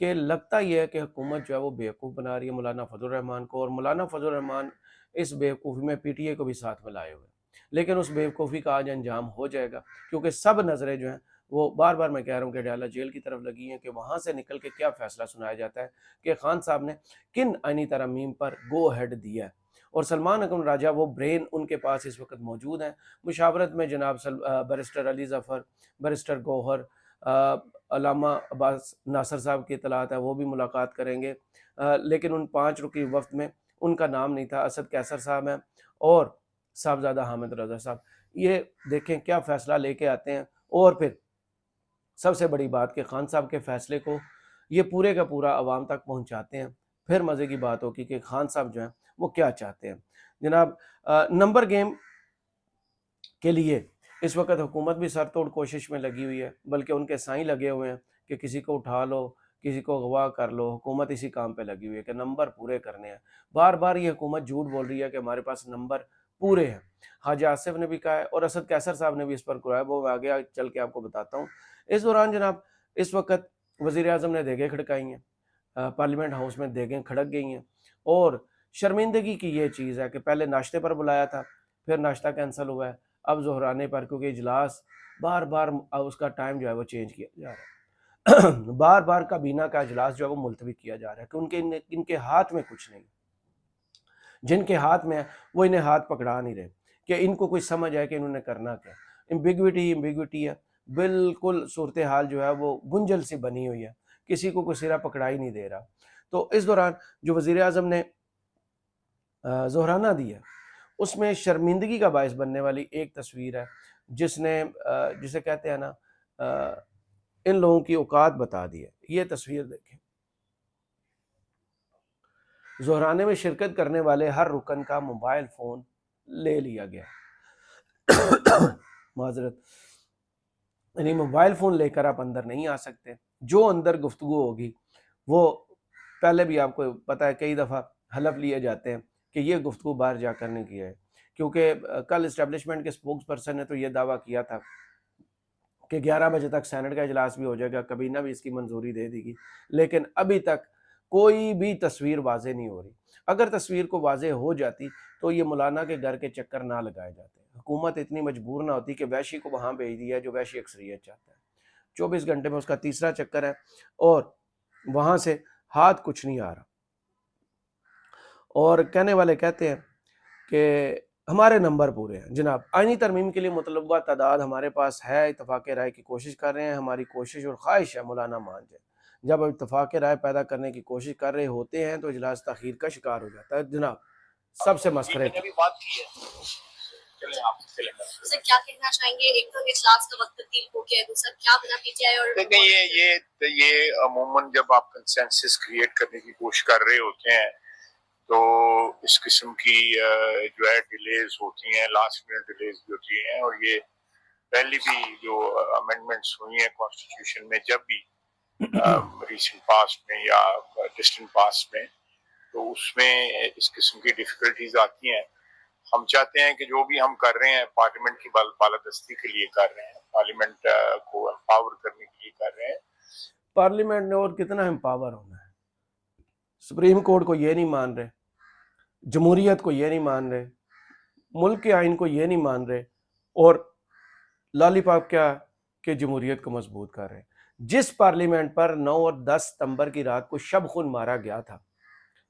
کہ لگتا یہ ہے کہ حکومت جو ہے وہ بیوقوف بنا رہی ہے مولانا فضل الرحمان کو، اور مولانا فضل الرحمان اس بیوقوفی میں پی ٹی اے کو بھی ساتھ میں لائے ہوئے، لیکن اس بیوقوفی کا آج انجام ہو جائے گا، کیونکہ سب نظریں جو ہیں وہ بار بار میں کہہ رہا ہوں کہ ڈیالہ جیل کی طرف لگی ہیں کہ وہاں سے نکل کے کیا فیصلہ سنایا جاتا ہے کہ خان صاحب نے کن آئینی ترامیم پر گو ہیڈ دیا ہے، اور سلمان اکرم راجہ وہ برین ان کے پاس اس وقت موجود ہیں۔ مشاورت میں جناب بیرسٹر علی ظفر، بیرسٹر گوہر، علامہ عباس ناصر صاحب کی اطلاعات ہے وہ بھی ملاقات کریں گے، لیکن ان 5 رکنی وفد میں ان کا نام نہیں تھا۔ اسد کیسر صاحب ہیں اور صاحبزادہ حامد رضا صاحب، یہ دیکھیں کیا فیصلہ لے کے آتے ہیں، اور پھر سب سے بڑی بات کہ خان صاحب کے فیصلے کو یہ پورے کا پورا عوام تک پہنچاتے ہیں، پھر مزے کی بات ہوگی کہ خان صاحب جو ہیں وہ کیا چاہتے ہیں۔ جناب نمبر گیم کے لیے اس وقت حکومت بھی سر توڑ کوشش میں لگی ہوئی ہے، بلکہ ان کے سائیں لگے ہوئے ہیں کہ کسی کو اٹھا لو، کسی کو اغوا کر لو، حکومت اسی کام پہ لگی ہوئی ہے کہ نمبر پورے کرنے ہیں۔ بار بار یہ حکومت جھوٹ بول رہی ہے کہ ہمارے پاس نمبر پورے ہیں، حاجی آصف نے بھی کہا ہے اور اسد کیسر صاحب نے بھی اس پر کہا ہے، وہ میں آگے چل کے آپ کو بتاتا ہوں۔ اس دوران جناب اس وقت وزیر اعظم نے دیگیں کھڑکائی ہیں، پارلیمنٹ ہاؤس میں دیگیں کھڑک گئی ہیں، اور شرمندگی کی یہ چیز ہے کہ پہلے ناشتے پر بلایا تھا، پھر ناشتہ کینسل ہوا ہے، اب ظہرانے پر، کیونکہ اجلاس بار بار اس کا ٹائم جو ہے وہ چینج کیا جا رہا ہے بار بار کابینہ کا اجلاس جو ہے وہ ملتوی کیا جا رہا ہے کہ ان کے ہاتھ میں کچھ نہیں، جن کے ہاتھ میں ہے وہ انہیں ہاتھ پکڑا نہیں رہے کہ ان کو کوئی سمجھ ہے کہ انہوں نے کرنا کیا۔ امبیگوٹی ہے، بالکل صورتحال جو ہے وہ گنجل سی بنی ہوئی ہے، کسی کو کوئی سرا پکڑا ہی نہیں دے رہا۔ تو اس دوران جو وزیر اعظم نے ظہرانہ دیا اس میں شرمندگی کا باعث بننے والی ایک تصویر ہے جسے کہتے ہیں نا ان لوگوں کی اوقات بتا دی ہے۔ یہ تصویر دیکھیں، ظہرانے میں شرکت کرنے والے ہر رکن کا موبائل فون لے لیا گیا معذرت، یعنی موبائل فون لے کر آپ اندر نہیں آ سکتے، جو اندر گفتگو ہوگی وہ پہلے بھی آپ کو پتہ ہے کئی دفعہ حلف لیے جاتے ہیں کہ یہ گفتگو باہر جا کر نہیں کیا ہے، کیونکہ کل اسٹیبلشمنٹ کے سپوکس پرسن نے تو یہ دعویٰ کیا تھا کہ 11 بجے تک سینٹ کا اجلاس بھی ہو جائے گا، کابینہ بھی اس کی منظوری دے دی گی، لیکن ابھی تک کوئی بھی تصویر واضح نہیں ہو رہی۔ اگر تصویر کو واضح ہو جاتی تو یہ مولانا کے گھر کے چکر نہ لگائے جاتے، حکومت اتنی مجبور نہ ہوتی کہ ویشی کو وہاں بھیج دیا جو ویشی اکثریت چاہتا ہے، 24 گھنٹے میں اس کا تیسرا چکر ہے اور وہاں سے ہاتھ کچھ نہیں آ رہا، اور کہنے والے کہتے ہیں کہ ہمارے نمبر پورے ہیں۔ جناب آئینی ترمیم کے لیے مطلوبہ تعداد ہمارے پاس ہے، اتفاق رائے کی کوشش کر رہے ہیں، ہماری کوشش اور خواہش ہے مولانا مان جائے۔ جب اتفاق رائے پیدا کرنے کی کوشش کر رہے ہوتے ہیں تو اجلاس تاخیر کا شکار ہو جاتا ہے۔ جناب سب سے مسخرے کی بات کی ہے، سر کیا کہنا چاہیں گے؟ ایک تو اجلاس کا وقت تبدیل ہو گیا ہے، دوسرا کیا بنا پی ٹی آئی اور دیکھیں یہ عموماً جب آپ کنسنسس کریٹ کرنے کی کوشش کر رہے ہوتے ہیں تو اس قسم کی جو ہے ڈیلیز ہوتی ہیں، لاسٹ منٹ ڈیلیز بھی ہوتی ہیں، اور یہ پہلی بھی جو امینڈمنٹس ہوئی ہیں کانسٹیٹیوشن میں جب بھی ریسنٹ پاسٹ میں یا ڈسٹنٹ پاسٹ میں، تو اس میں اس قسم کی ڈیفیکلٹیز آتی ہیں۔ ہم چاہتے ہیں کہ جو بھی ہم کر رہے ہیں پارلیمنٹ کی بالادستی کے لیے کر رہے ہیں، پارلیمنٹ کو امپاور کرنے کے لیے کر رہے ہیں۔ پارلیمنٹ نے اور کتنا امپاور ہونا ہے، سپریم کورٹ کو یہ نہیں مان رہے، جمہوریت کو یہ نہیں مان رہے، ملک کے آئین کو یہ نہیں مان رہے، اور لالی پاپ کیا کہ جمہوریت کو مضبوط کر رہے ہیں۔ جس پارلیمنٹ پر 9 اور 10 ستمبر کی رات کو شب خون مارا گیا تھا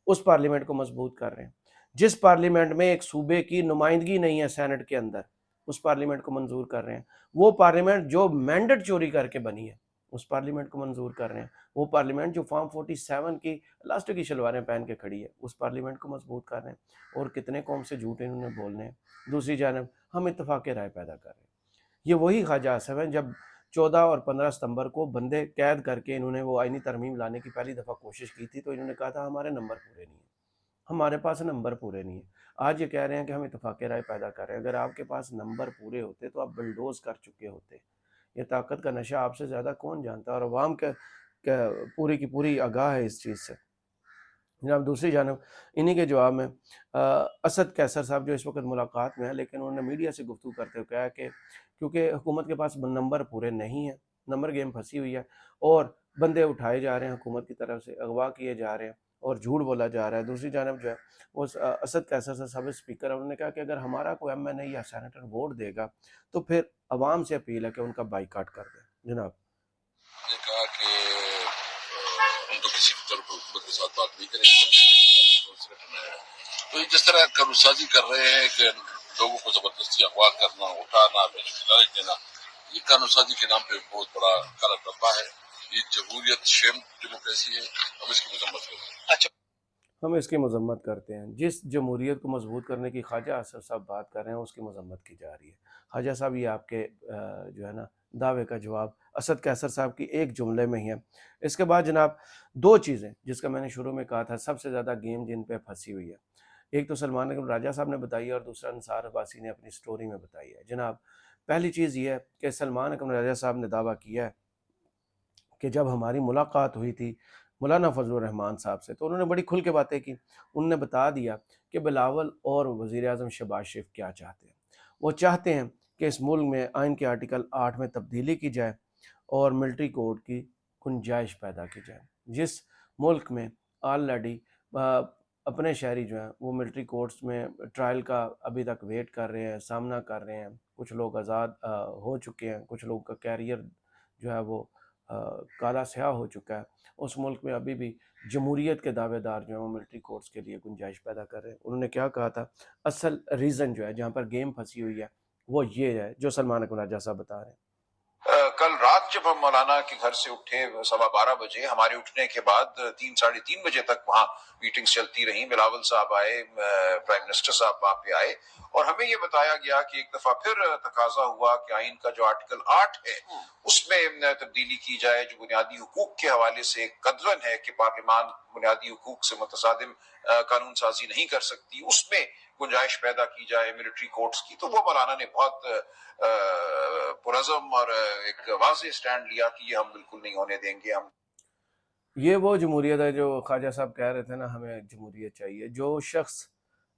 اس پارلیمنٹ کو مضبوط کر رہے ہیں۔ جس پارلیمنٹ میں ایک صوبے کی نمائندگی نہیں ہے سینٹ کے اندر اس پارلیمنٹ کو منظور کر رہے ہیں۔ وہ پارلیمنٹ جو مینڈیٹ چوری کر کے بنی ہے اس پارلیمنٹ کو منظور کر رہے ہیں۔ وہ پارلیمنٹ جو فارم 47 کی لاسٹک کی شلواریں پہن کے کھڑی ہے اس پارلیمنٹ کو مضبوط کر رہے ہیں، اور کتنے قوم سے جھوٹ انہوں نے بولنے ہیں۔ دوسری جانب ہم اتفاق رائے پیدا کر رہے ہیں۔ یہ وہی خواجہ آصف ہیں جب 14 اور 15 ستمبر کو بندے قید کر کے انہوں نے وہ آئینی ترمیم لانے کی پہلی دفعہ کوشش کی تھی تو انہوں نے کہا تھا ہمارے نمبر پورے نہیں ہیں، ہمارے پاس نمبر پورے نہیں ہیں۔ آج یہ کہہ رہے ہیں کہ ہم اتفاق رائے پیدا کر رہے ہیں۔ اگر آپ کے پاس نمبر پورے ہوتے تو آپ بلڈوز کر چکے ہوتے۔ یہ طاقت کا نشہ آپ سے زیادہ کون جانتا ہے، اور عوام کے پوری کی پوری آگاہ ہے اس چیز سے۔ جناب دوسری جانب انہی کے جواب میں اسد کیسر صاحب جو اس وقت ملاقات میں ہیں، لیکن انہوں نے میڈیا سے گفتگو کرتے ہوئے کہا کہ کیونکہ حکومت کے پاس نمبر پورے نہیں ہیں، نمبر گیم پھنسی ہوئی ہے، اور بندے اٹھائے جا رہے ہیں حکومت کی طرف سے، اغوا کیے جا رہے ہیں اور جھوٹ بولا جا رہا ہے۔ دوسری جانب جو ہے وہ اسد قیصر سے سابق اسپیکر ہے، انہوں نے کہا کہ اگر ہمارا کوئی ایم این اے یا سینیٹر ووٹ دے گا تو پھر عوام سے اپیل ہے کہ ان کا بائیکاٹ کر دیں۔ جناب نے کہا کہ ہم تو کسی بھی طرح حکومت کے ساتھ بات نہیں کریں گے، تو یہ جس طرح قانون سازی کر رہے ہیں کہ لوگوں کو زبردستی اغوا کرنا، اٹھانا، لالچ دینا، یہ قانون سازی کے نام پہ بہت بڑا کالا ڈبہ ہے۔ یہ جمہوریت شیم ڈیموکریسی ہے، ہم اس کی مذمت کرتے ہیں۔ اچھا، ہم اس کی مذمت کرتے ہیں۔ جس جمہوریت کو مضبوط کرنے کی خواجہ اسد صاحب بات کر رہے ہیں اس کی مذمت کی جا رہی ہے۔ خواجہ صاحب یہ آپ کے جو ہے نا دعوے کا جواب اسد قیصر صاحب کی ایک جملے میں ہی ہے۔ اس کے بعد جناب دو چیزیں جس کا میں نے شروع میں کہا تھا سب سے زیادہ گیم جن پہ پھنسی ہوئی ہے، ایک تو سلمان اکرم راجہ صاحب نے بتائی ہے اور دوسرا انصار عباسی نے اپنی سٹوری میں بتائی ہے۔ جناب پہلی چیز یہ ہے کہ سلمان اکرم راجہ صاحب نے دعویٰ کیا ہے کہ جب ہماری ملاقات ہوئی تھی مولانا فضل الرحمان صاحب سے تو انہوں نے بڑی کھل کے باتیں کی۔ انہوں نے بتا دیا کہ بلاول اور وزیر اعظم شہباز شریف کیا چاہتے ہیں۔ وہ چاہتے ہیں کہ اس ملک میں آئین کے آرٹیکل 8 میں تبدیلی کی جائے اور ملٹری کوڈ کی گنجائش پیدا کی جائے۔ جس ملک میں آلریڈی اپنے شہری جو ہیں وہ ملٹری کورٹس میں ٹرائل کا ابھی تک ویٹ کر رہے ہیں، سامنا کر رہے ہیں، کچھ لوگ آزاد ہو چکے ہیں، کچھ لوگوں کا کیریئر جو ہے وہ کالا سیاہ ہو چکا ہے، اس ملک میں ابھی بھی جمہوریت کے دعوے دار جو ہیں وہ ملٹری کورٹس کے لیے گنجائش پیدا کر رہے ہیں۔ انہوں نے کیا کہا تھا؟ اصل ریزن جو ہے جہاں پر گیم پھنسی ہوئی ہے وہ یہ ہے جو سلمان اکرم راجہ صاحب بتا رہے ہیں۔ کل رات جب ہم مولانا کے گھر سے اٹھے 12:15 بجے، ہمارے اٹھنے کے بعد 3 ساڑھے 3 بجے تک وہاں میٹنگز چلتی رہیں۔ بلاول صاحب آئے، پرائم منسٹر صاحب وہاں پہ آئے اور ہمیں یہ بتایا گیا کہ ایک دفعہ پھر تقاضا ہوا کہ آئین کا جو آرٹیکل 8 ہے اس میں تبدیلی کی جائے، جو بنیادی حقوق کے حوالے سے ایک قدغن ہے کہ پارلیمان بنیادی حقوق سے متصادم قانون سازی نہیں کر سکتی، اس میں گنجائش پیدا کی جائے ملٹری کورٹس کی۔ تو وہ مولانا نے بہت پرعزم اور ایک واضح سٹینڈ لیا کہ یہ ہم بالکل نہیں ہونے دیں گے۔ ہم یہ وہ جمہوریت ہے جو خواجہ صاحب کہہ رہے تھے نا، ہمیں جمہوریت چاہیے۔ جو شخص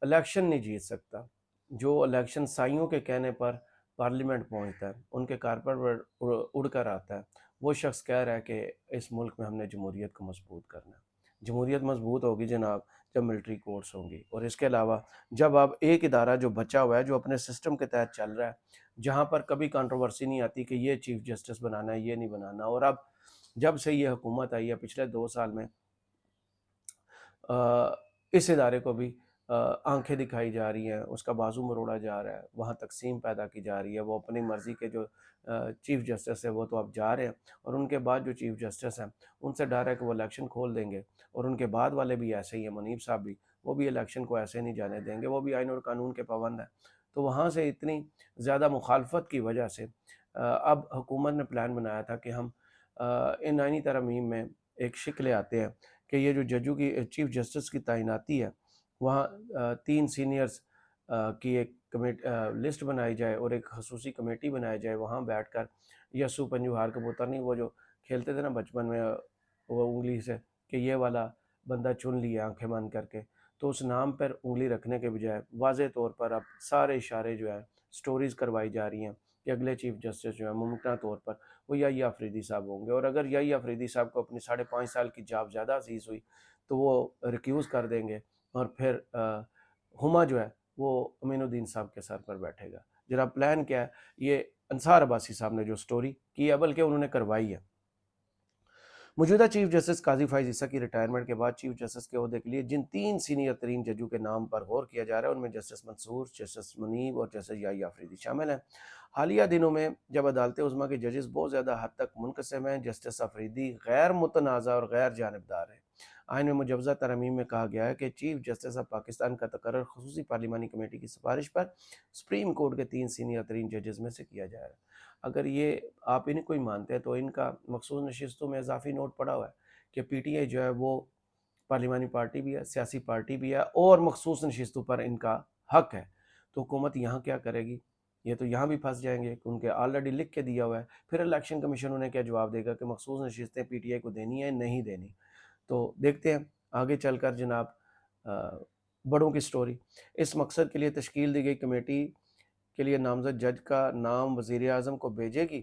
الیکشن نہیں جیت سکتا، جو الیکشن سائیوں کے کہنے پر پارلیمنٹ پہنچتا ہے، ان کے کارپٹ پر اڑ کر آتا ہے، وہ شخص کہہ رہا ہے کہ اس ملک میں ہم نے جمہوریت کو مضبوط کرنا ہے۔ جمہوریت مضبوط ہوگی جناب جب ملٹری کورٹس ہوں گی، اور اس کے علاوہ جب اب ایک ادارہ جو بچا ہوا ہے جو اپنے سسٹم کے تحت چل رہا ہے، جہاں پر کبھی کنٹروورسی نہیں آتی کہ یہ چیف جسٹس بنانا ہے، یہ نہیں بنانا، اور اب جب سے یہ حکومت آئی ہے پچھلے 2 سال میں اس ادارے کو بھی آنکھیں دکھائی جا رہی ہیں، اس کا بازو مروڑا جا رہا ہے، وہاں تقسیم پیدا کی جا رہی ہے۔ وہ اپنی مرضی کے جو چیف جسٹس ہے وہ تو اب جا رہے ہیں، اور ان کے بعد جو چیف جسٹس ہیں ان سے ڈر ہے کہ وہ الیکشن کھول دیں گے، اور ان کے بعد والے بھی ایسے ہی ہیں، منیب صاحب بھی، وہ بھی الیکشن کو ایسے نہیں جانے دیں گے، وہ بھی آئین اور قانون کے پابند ہیں۔ تو وہاں سے اتنی زیادہ مخالفت کی وجہ سے اب حکومت نے پلان بنایا تھا کہ ہم ان آئینی ترامیم میں ایک شک لے آتے ہیں کہ یہ جو ججوں کی چیف جسٹس کی تعیناتی ہے وہاں 3 سینئرز کی ایک لسٹ بنائی جائے اور ایک خصوصی کمیٹی بنائی جائے، وہاں بیٹھ کر یسو پنجوہار کبوتر نہیں، وہ جو کھیلتے تھے نا بچپن میں وہ انگلی سے کہ یہ والا بندہ چن لیا آنکھیں بند کر کے، تو اس نام پر انگلی رکھنے کے بجائے واضح طور پر اب سارے اشارے جو ہیں سٹوریز کروائی جا رہی ہیں کہ اگلے چیف جسٹس جو ہیں ممکنہ طور پر وہ یحییٰ آفریدی صاحب ہوں گے، اور اگر یحییٰ آفریدی صاحب کو اپنی 5.5 سال کی جاب زیادہ عزیز ہوئی تو وہ ریکیوز کر دیں گے، اور پھر ہما جو ہے وہ امین الدین صاحب کے سر پر بیٹھے گا۔ جناب پلان کیا ہے؟ یہ انصار عباسی صاحب نے جو سٹوری کی ہے بلکہ انہوں نے کروائی ہے۔ موجودہ چیف جسٹس قاضی فائز عیسیٰ کی ریٹائرمنٹ کے بعد چیف جسٹس کے عہدے کے لیے جن 3 سینئر ترین ججوں کے نام پر غور کیا جا رہا ہے ان میں جسٹس منصور، جسٹس منیب اور جسٹس یحییٰ آفریدی شامل ہیں۔ حالیہ دنوں میں جب عدالت عظمیٰ کے ججز بہت زیادہ حد تک منقسم ہیں، جسٹس آفریدی غیر متنازع اور غیر جانبدار ہیں۔ آئین میں مجوزہ ترامیم میں کہا گیا ہے کہ چیف جسٹس آف پاکستان کا تقرر خصوصی پارلیمانی کمیٹی کی سفارش پر سپریم کورٹ کے 3 سینئر ترین ججز میں سے کیا جائے گا۔ اگر یہ آپ ان کو ہی مانتے ہیں تو ان کا مخصوص نشستوں میں اضافی نوٹ پڑا ہوا ہے کہ پی ٹی آئی جو ہے وہ پارلیمانی پارٹی بھی ہے، سیاسی پارٹی بھی ہے، اور مخصوص نشستوں پر ان کا حق ہے۔ تو حکومت یہاں کیا کرے گی؟ یہ تو یہاں بھی پھنس جائیں گے کہ ان کے آلریڈی لکھ کے دیا ہوا ہے، پھر الیکشن کمیشن انہیں کیا جواب دے گا کہ مخصوص نشستیں پی ٹی آئی کو دینی ہے نہیں دینی۔ تو دیکھتے ہیں آگے چل کر جناب بڑوں کی سٹوری۔ اس مقصد کے لیے تشکیل دی گئی کمیٹی کے لیے نامزد جج کا نام وزیر اعظم کو بھیجے گی